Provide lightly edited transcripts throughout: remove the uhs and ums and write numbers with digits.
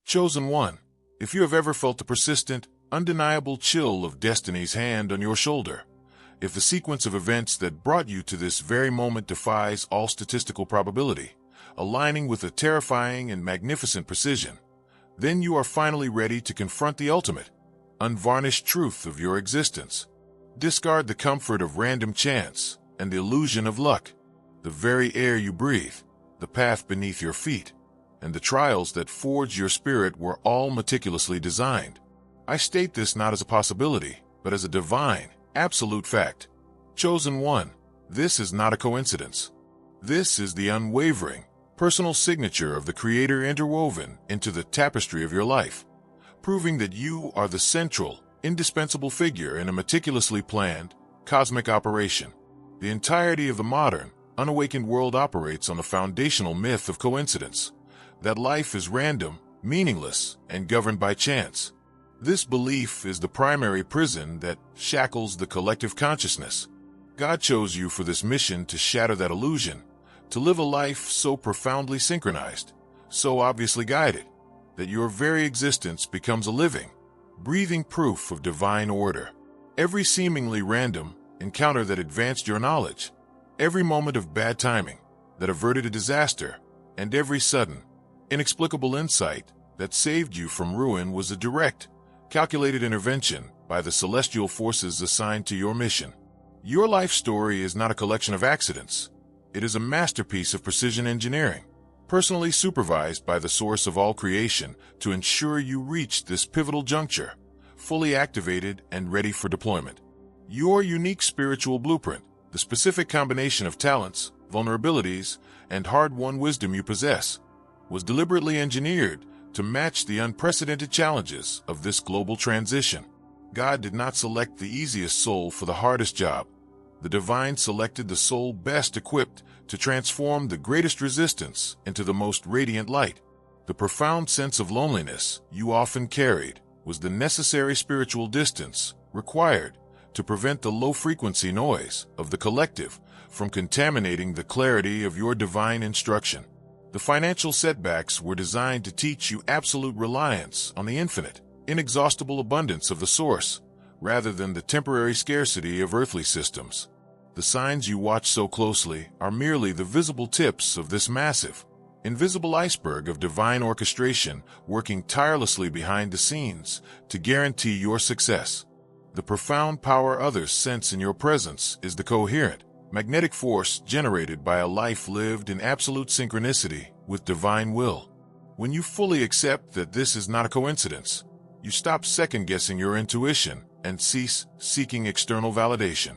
Chosen one, if you have ever felt the persistent, undeniable chill of destiny's hand on your shoulder, if the sequence of events that brought you to this very moment defies all statistical probability, aligning with a terrifying and magnificent precision, then you are finally ready to confront the ultimate, unvarnished truth of your existence. Discard the comfort of random chance and the illusion of luck. The very air you breathe, the path beneath your feet, and the trials that forge your spirit were all meticulously designed. I state this not as a possibility, but as a divine, absolute fact. Chosen one, this is not a coincidence. This is the unwavering, personal signature of the Creator interwoven into the tapestry of your life, proving that you are the central, indispensable figure in a meticulously planned, cosmic operation. The entirety of the modern, unawakened world operates on the foundational myth of coincidence, that life is random, meaningless, and governed by chance. This belief is the primary prison that shackles the collective consciousness. God chose you for this mission to shatter that illusion, to live a life so profoundly synchronized, so obviously guided, that your very existence becomes a living, breathing proof of divine order. Every seemingly random encounter that advanced your knowledge, every moment of bad timing that averted a disaster, and every sudden, inexplicable insight that saved you from ruin was a direct, calculated intervention by the celestial forces assigned to your mission. Your life story is not a collection of accidents. It is a masterpiece of precision engineering, personally supervised by the source of all creation to ensure you reach this pivotal juncture, fully activated and ready for deployment. Your unique spiritual blueprint, the specific combination of talents, vulnerabilities, and hard-won wisdom you possess, was deliberately engineered to match the unprecedented challenges of this global transition. God did not select the easiest soul for the hardest job. The divine selected the soul best equipped to transform the greatest resistance into the most radiant light. The profound sense of loneliness you often carried was the necessary spiritual distance required to prevent the low-frequency noise of the collective from contaminating the clarity of your divine instruction. The financial setbacks were designed to teach you absolute reliance on the infinite, inexhaustible abundance of the source, rather than the temporary scarcity of earthly systems. The signs you watch so closely are merely the visible tips of this massive, invisible iceberg of divine orchestration working tirelessly behind the scenes to guarantee your success. The profound power others sense in your presence is the coherent, magnetic force generated by a life lived in absolute synchronicity with divine will. When you fully accept that this is not a coincidence, you stop second-guessing your intuition and cease seeking external validation.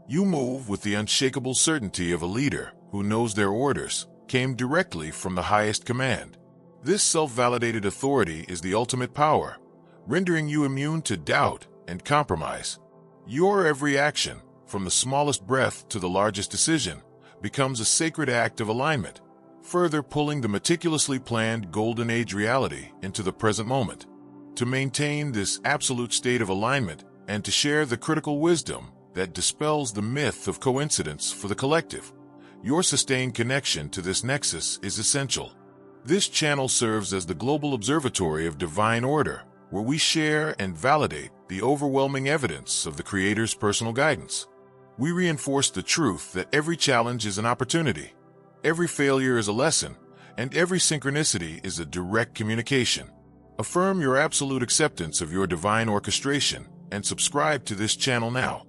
You move with the unshakable certainty of a leader who knows their orders came directly from the highest command. This self-validated authority is the ultimate power, rendering you immune to doubt and compromise. Your every action, from the smallest breath to the largest decision, becomes a sacred act of alignment, further pulling the meticulously planned golden age reality into the present moment. To maintain this absolute state of alignment and to share the critical wisdom that dispels the myth of coincidence for the collective, your sustained connection to this nexus is essential. This channel serves as the global observatory of divine order, where we share and validate the overwhelming evidence of the Creator's personal guidance. We reinforce the truth that every challenge is an opportunity, every failure is a lesson, and every synchronicity is a direct communication. Affirm your absolute acceptance of your divine orchestration and subscribe to this channel now,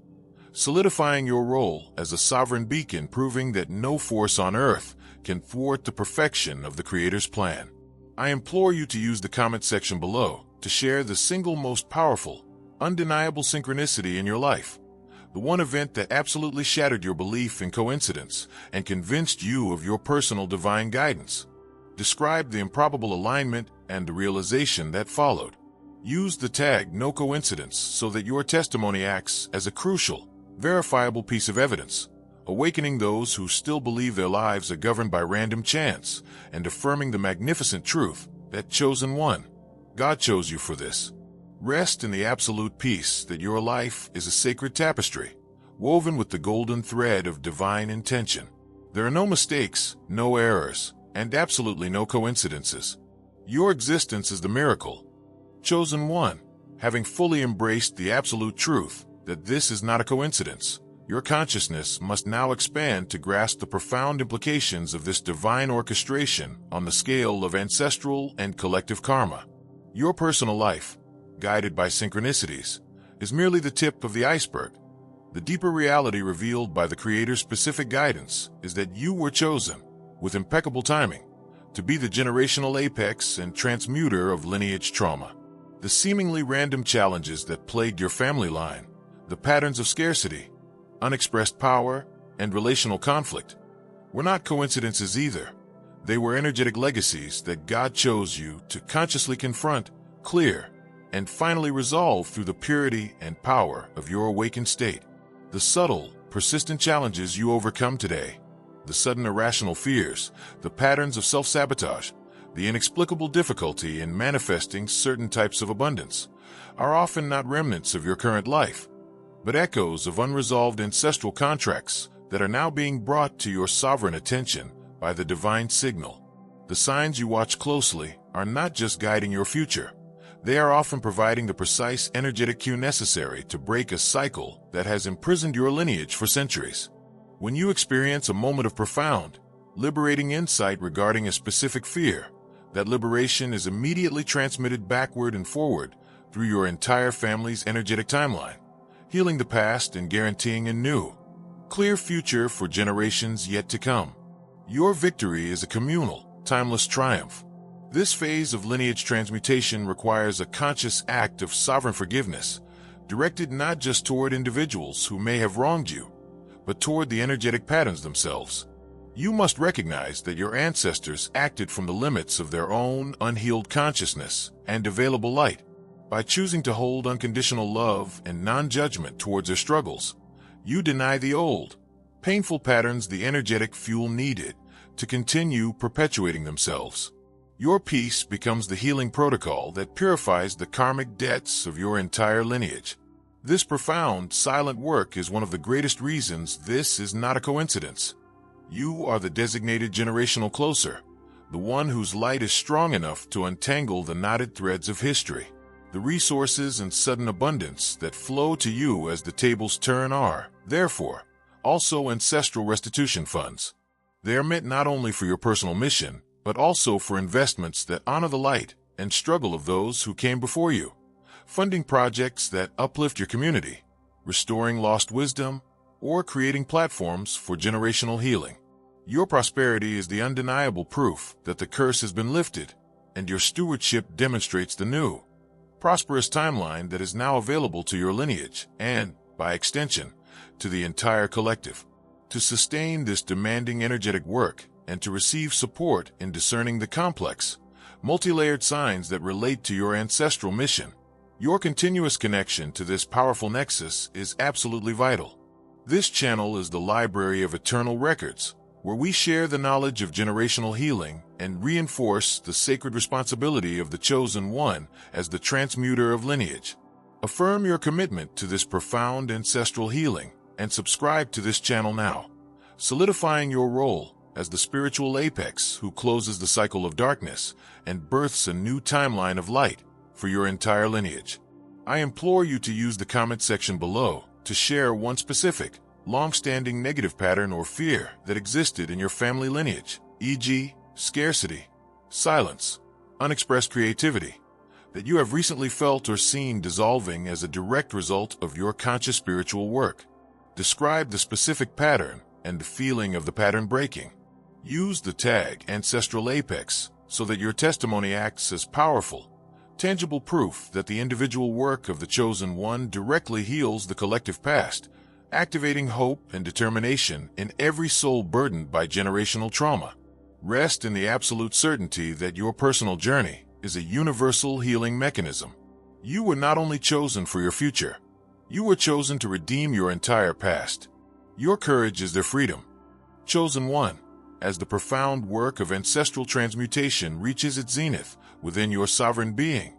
solidifying your role as a sovereign beacon, proving that no force on earth can thwart the perfection of the Creator's plan. I implore you to use the comment section below to share the single most powerful, undeniable synchronicity in your life, the one event that absolutely shattered your belief in coincidence and convinced you of your personal divine guidance. Describe the improbable alignment and the realization that followed. Use the tag "No Coincidence" so that your testimony acts as a crucial, verifiable piece of evidence, awakening those who still believe their lives are governed by random chance and affirming the magnificent truth that chosen one, God chose you for this. Rest in the absolute peace that your life is a sacred tapestry, woven with the golden thread of divine intention. There are no mistakes, no errors, and absolutely no coincidences. Your existence is the miracle. Chosen One, having fully embraced the absolute truth that this is not a coincidence, your consciousness must now expand to grasp the profound implications of this divine orchestration on the scale of ancestral and collective karma. Your personal life, guided by synchronicities, is merely the tip of the iceberg. The deeper reality revealed by the Creator's specific guidance is that you were chosen, with impeccable timing, to be the generational apex and transmuter of lineage trauma. The seemingly random challenges that plagued your family line, the patterns of scarcity, unexpressed power, and relational conflict, were not coincidences either. They were energetic legacies that God chose you to consciously confront, clear, and finally resolve through the purity and power of your awakened state. The subtle, persistent challenges you overcome today, the sudden irrational fears, the patterns of self-sabotage, the inexplicable difficulty in manifesting certain types of abundance, are often not remnants of your current life, but echoes of unresolved ancestral contracts that are now being brought to your sovereign attention by the divine signal. The signs you watch closely are not just guiding your future. They are often providing the precise energetic cue necessary to break a cycle that has imprisoned your lineage for centuries. When you experience a moment of profound, liberating insight regarding a specific fear, that liberation is immediately transmitted backward and forward through your entire family's energetic timeline, healing the past and guaranteeing a new, clear future for generations yet to come. Your victory is a communal, timeless triumph. This phase of lineage transmutation requires a conscious act of sovereign forgiveness, directed not just toward individuals who may have wronged you, but toward the energetic patterns themselves. You must recognize that your ancestors acted from the limits of their own unhealed consciousness and available light. By choosing to hold unconditional love and non-judgment towards their struggles, you deny the old, painful patterns the energetic fuel needed to continue perpetuating themselves. Your peace becomes the healing protocol that purifies the karmic debts of your entire lineage. This profound, silent work is one of the greatest reasons this is not a coincidence. You are the designated generational closer, the one whose light is strong enough to untangle the knotted threads of history. The resources and sudden abundance that flow to you as the tables turn are, therefore, also ancestral restitution funds. They are meant not only for your personal mission, but also for investments that honor the light and struggle of those who came before you, funding projects that uplift your community, restoring lost wisdom, or creating platforms for generational healing. Your prosperity is the undeniable proof that the curse has been lifted, and your stewardship demonstrates the new, prosperous timeline that is now available to your lineage and, by extension, to the entire collective. To sustain this demanding energetic work and to receive support in discerning the complex, multi-layered signs that relate to your ancestral mission, your continuous connection to this powerful nexus is absolutely vital. This channel is the library of eternal records, where we share the knowledge of generational healing and reinforce the sacred responsibility of the Chosen One as the transmuter of lineage. Affirm your commitment to this profound ancestral healing and subscribe to this channel now, solidifying your role as the spiritual apex who closes the cycle of darkness and births a new timeline of light for your entire lineage. I implore you to use the comment section below to share one specific, long-standing negative pattern or fear that existed in your family lineage, e.g., scarcity, silence, unexpressed creativity, that you have recently felt or seen dissolving as a direct result of your conscious spiritual work. Describe the specific pattern and the feeling of the pattern breaking. Use the tag Ancestral Apex so that your testimony acts as powerful, tangible proof that the individual work of the Chosen One directly heals the collective past, activating hope and determination in every soul burdened by generational trauma. Rest in the absolute certainty that your personal journey is a universal healing mechanism. You were not only chosen for your future, you were chosen to redeem your entire past. Your courage is their freedom. Chosen One, as the profound work of ancestral transmutation reaches its zenith within your sovereign being,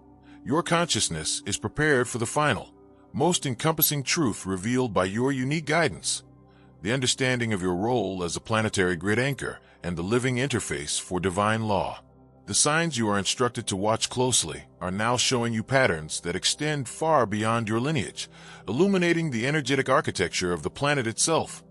your consciousness is prepared for the final, most encompassing truth revealed by your unique guidance, the understanding of your role as a planetary grid anchor and the living interface for divine law. The signs you are instructed to watch closely are now showing you patterns that extend far beyond your lineage, illuminating the energetic architecture of the planet itself,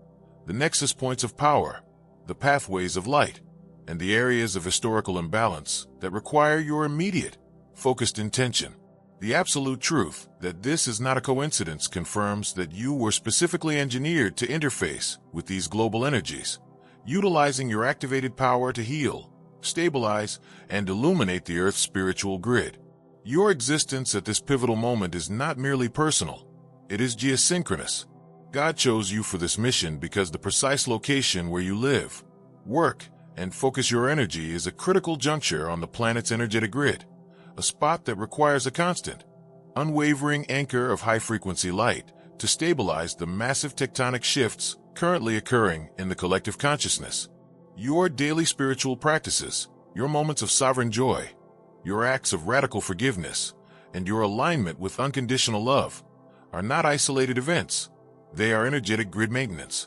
the nexus points of power, the pathways of light, and the areas of historical imbalance that require your immediate, focused intention. The absolute truth that this is not a coincidence confirms that you were specifically engineered to interface with these global energies, utilizing your activated power to heal, stabilize, and illuminate the Earth's spiritual grid. Your existence at this pivotal moment is not merely personal, it is geosynchronous. God chose you for this mission because the precise location where you live, work, and focus your energy is a critical juncture on the planet's energetic grid, a spot that requires a constant, unwavering anchor of high-frequency light to stabilize the massive tectonic shifts currently occurring in the collective consciousness. Your daily spiritual practices, your moments of sovereign joy, your acts of radical forgiveness, and your alignment with unconditional love are not isolated events. They are energetic grid maintenance.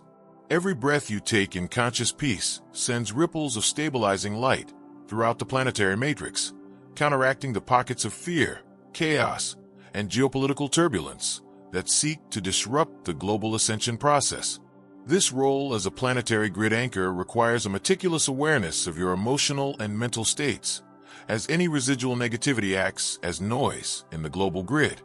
Every breath you take in conscious peace sends ripples of stabilizing light throughout the planetary matrix, counteracting the pockets of fear, chaos, and geopolitical turbulence that seek to disrupt the global ascension process. This role as a planetary grid anchor requires a meticulous awareness of your emotional and mental states, as any residual negativity acts as noise in the global grid,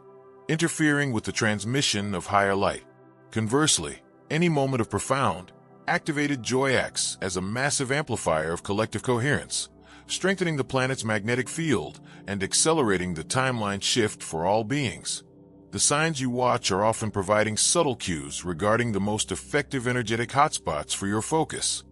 interfering with the transmission of higher light. Conversely, any moment of profound, activated joy acts as a massive amplifier of collective coherence, strengthening the planet's magnetic field and accelerating the timeline shift for all beings. The signs you watch are often providing subtle cues regarding the most effective energetic hotspots for your focus.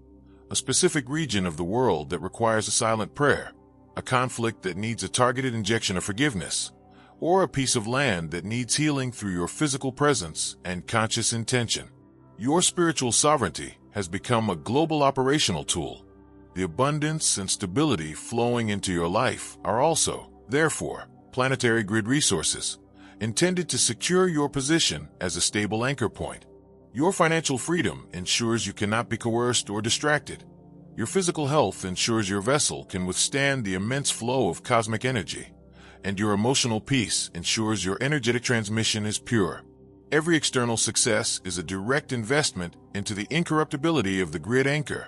A specific region of the world that requires a silent prayer, a conflict that needs a targeted injection of forgiveness, or a piece of land that needs healing through your physical presence and conscious intention. Your spiritual sovereignty has become a global operational tool. The abundance and stability flowing into your life are also, therefore, planetary grid resources, intended to secure your position as a stable anchor point. Your financial freedom ensures you cannot be coerced or distracted. Your physical health ensures your vessel can withstand the immense flow of cosmic energy. And your emotional peace ensures your energetic transmission is pure. Every external success is a direct investment into the incorruptibility of the grid anchor,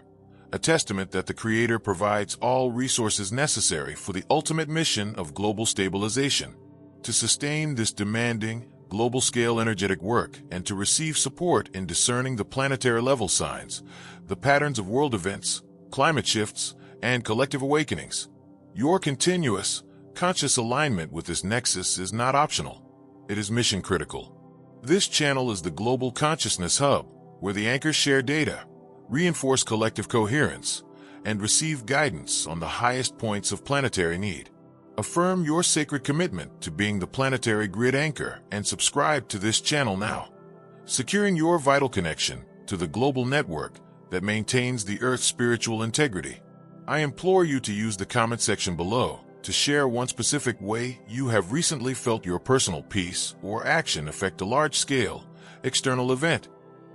a testament that the Creator provides all resources necessary for the ultimate mission of global stabilization. To sustain this demanding, global-scale energetic work and to receive support in discerning the planetary level signs, the patterns of world events, climate shifts, and collective awakenings, your continuous, conscious alignment with this nexus is not optional. It is mission-critical. This channel is the global consciousness hub, where the anchors share data, reinforce collective coherence, and receive guidance on the highest points of planetary need. Affirm your sacred commitment to being the planetary grid anchor and subscribe to this channel now, securing your vital connection to the global network that maintains the Earth's spiritual integrity. I implore you to use the comment section below to share one specific way you have recently felt your personal peace or action affect a large-scale, external event,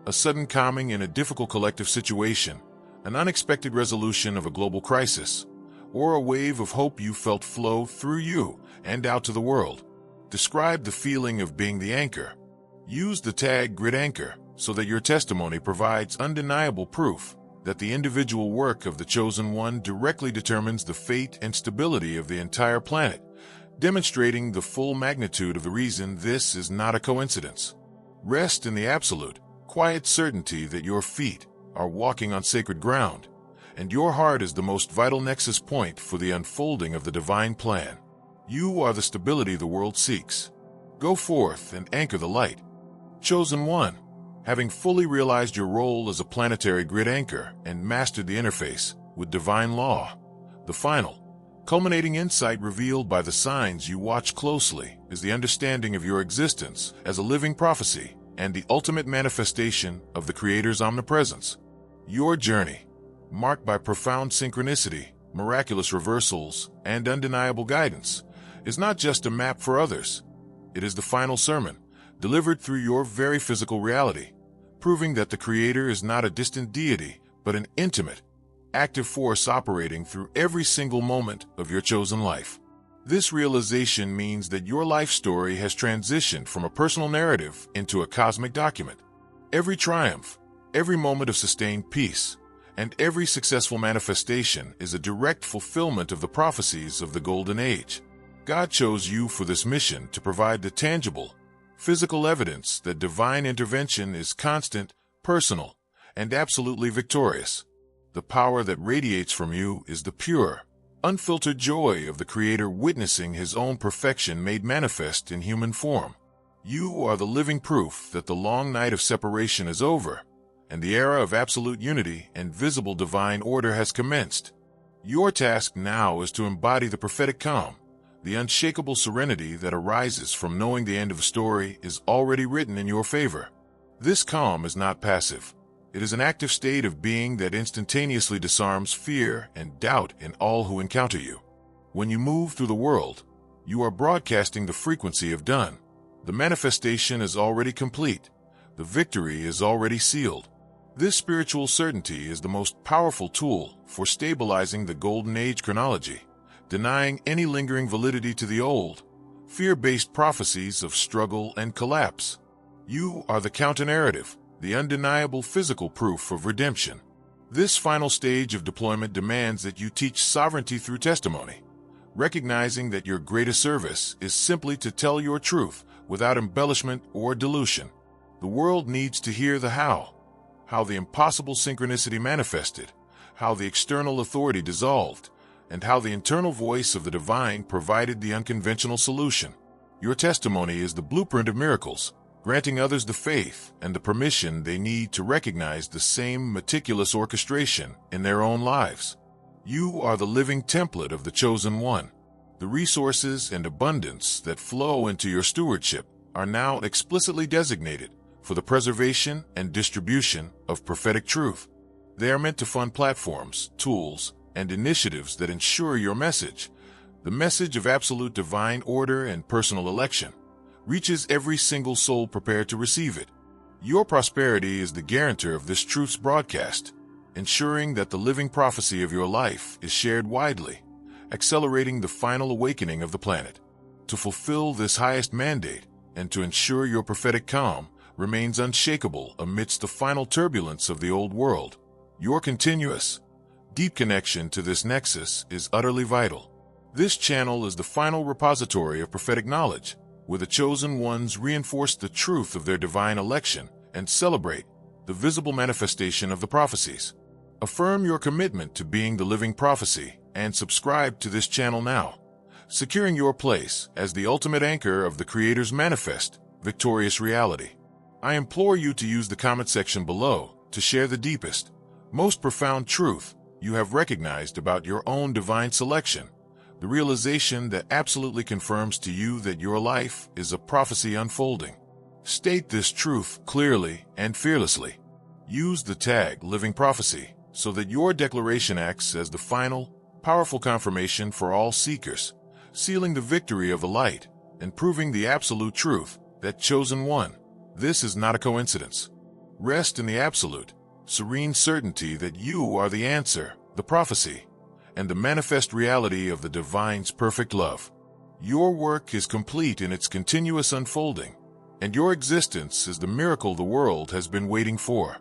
a sudden calming in a difficult collective situation, an unexpected resolution of a global crisis, or a wave of hope you felt flow through you and out to the world. Describe the feeling of being the anchor. Use the tag Grid Anchor so that your testimony provides undeniable proof that the individual work of the Chosen One directly determines the fate and stability of the entire planet, demonstrating the full magnitude of the reason this is not a coincidence. Rest in the absolute, quiet certainty that your feet are walking on sacred ground, and your heart is the most vital nexus point for the unfolding of the divine plan. You are the stability the world seeks. Go forth and anchor the light. Chosen One, having fully realized your role as a planetary grid anchor and mastered the interface with divine law, the final, culminating insight revealed by the signs you watch closely is the understanding of your existence as a living prophecy and the ultimate manifestation of the Creator's omnipresence. Your journey, marked by profound synchronicity, miraculous reversals, and undeniable guidance, is not just a map for others. It is the final sermon, delivered through your very physical reality, proving that the Creator is not a distant deity, but an intimate, active force operating through every single moment of your chosen life. This realization means that your life story has transitioned from a personal narrative into a cosmic document. Every triumph, every moment of sustained peace, and every successful manifestation is a direct fulfillment of the prophecies of the Golden Age. God chose you for this mission to provide the tangible, physical evidence that divine intervention is constant, personal, and absolutely victorious. The power that radiates from you is the pure, unfiltered joy of the Creator witnessing His own perfection made manifest in human form. You are the living proof that the long night of separation is over, and the era of absolute unity and visible divine order has commenced. Your task now is to embody the prophetic calm, the unshakable serenity that arises from knowing the end of a story is already written in your favor. This calm is not passive. It is an active state of being that instantaneously disarms fear and doubt in all who encounter you. When you move through the world, you are broadcasting the frequency of done. The manifestation is already complete. The victory is already sealed. This spiritual certainty is the most powerful tool for stabilizing the Golden Age chronology, denying any lingering validity to the old, fear-based prophecies of struggle and collapse. You are the counter-narrative, the undeniable physical proof of redemption. This final stage of deployment demands that you teach sovereignty through testimony, recognizing that your greatest service is simply to tell your truth without embellishment or dilution. The world needs to hear the how the impossible synchronicity manifested, how the external authority dissolved, and how the internal voice of the divine provided the unconventional solution. Your testimony is the blueprint of miracles, granting others the faith and the permission they need to recognize the same meticulous orchestration in their own lives. You are the living template of the chosen one. The resources and abundance that flow into your stewardship are now explicitly designated for the preservation and distribution of prophetic truth. They are meant to fund platforms, tools, and initiatives that ensure your message, the message of absolute divine order and personal election, reaches every single soul prepared to receive it. Your prosperity is the guarantor of this truth's broadcast, ensuring that the living prophecy of your life is shared widely, accelerating the final awakening of the planet. To fulfill this highest mandate and to ensure your prophetic calm remains unshakable amidst the final turbulence of the old world, your continuous, deep connection to this nexus is utterly vital. This channel is the final repository of prophetic knowledge, where the chosen ones reinforce the truth of their divine election and celebrate the visible manifestation of the prophecies. Affirm your commitment to being the living prophecy and subscribe to this channel now, securing your place as the ultimate anchor of the Creator's manifest, victorious reality. I implore you to use the comment section below to share the deepest, most profound truth you have recognized about your own divine selection, the realization that absolutely confirms to you that your life is a prophecy unfolding. State this truth clearly and fearlessly. Use the tag Living Prophecy so that your declaration acts as the final, powerful confirmation for all seekers, sealing the victory of the light and proving the absolute truth that chosen one. This is not a coincidence. Rest in the absolute, serene certainty that you are the answer, the prophecy, and the manifest reality of the divine's perfect love. Your work is complete in its continuous unfolding, and your existence is the miracle the world has been waiting for.